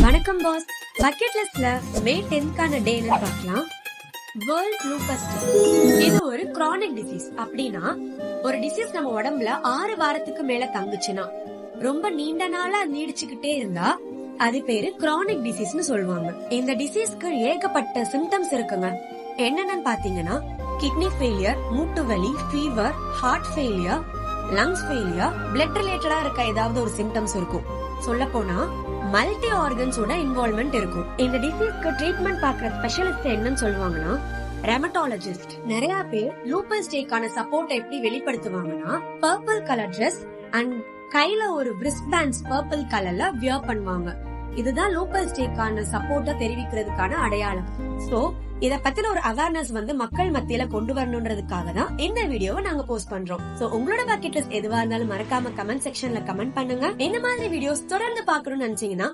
வணக்கம் pass. Bucket லிஸ்ட்ல மே 10th டே என்னன்னு பார்க்கலாம். வேர்ல்ட் லூபஸ் டே. இது ஒரு கிரானிக் டிசீஸ். அப்படின்னா ஒரு டிசீஸ் நம்ம உடம்புல 6 வாரத்துக்கு மேல தங்குச்சுன்னா, ரொம்ப நீண்ட நாளா நீடிச்சுக்கிட்டே இருந்தா அது பேரு கிரானிக் டிசீஸ்னு சொல்லுவாங்க. இந்த டிசீஸ்க்கு ஏகப்பட்ட சிம்டம்ஸ் இருக்குங்க. என்னென்னு பாத்தீங்கன்னா கிட்னி ஃபெயிலியர், மூட்டு வலி, fever, heart failure, lungs failure, blood ரிலேட்டடா இருக்க ஏதாவது ஒரு சிம்டம்ஸ் இருக்கும். சொல்ல போனா மல்டி ஆர்கன்ஸோட இன்வால்வ்மெண்ட் இருக்கும். இந்த டிசீஸ்க்கு ட்ரீட்மெண்ட் பாக்குற ஸ்பெஷலிஸ்ட் என்னன்னு சொல்லுவாங்கன்னா ரெமட்டாலஜிஸ்ட். நிறைய பேர் லூபஸ் டேக்கான சப்போர்ட் எப்படி வெளிப்படுத்துவாங்கன்னா பர்பிள் கலர் ட்ரெஸ் அண்ட் கையில ஒரு பிரிஸ்ட் பேண்ட்ஸ் பர்பிள் கலர்ல வியர் பண்ணுவாங்க. இதுதான் லூபஸ் டேக்கான சப்போர்ட்ட தெரிவிக்கிறதுக்கான அடையாளம். சோ இத பத்தின ஒரு அவேர்னஸ் மக்கள் மத்தியில கொண்டு வரணும்ன்றதுக்காக தான் இந்த வீடியோவை நாங்க போஸ்ட் பண்றோம். சோ உங்களோட பக்கெட் லிஸ்ட் எதுவா இருந்தாலும் மறக்காம கமெண்ட் செக்ஷன்ல கமெண்ட் பண்ணுங்க. இந்த மாதிரி வீடியோஸ் தொடர்ந்து பாக்கணும்னு நினைச்சீங்கன்னா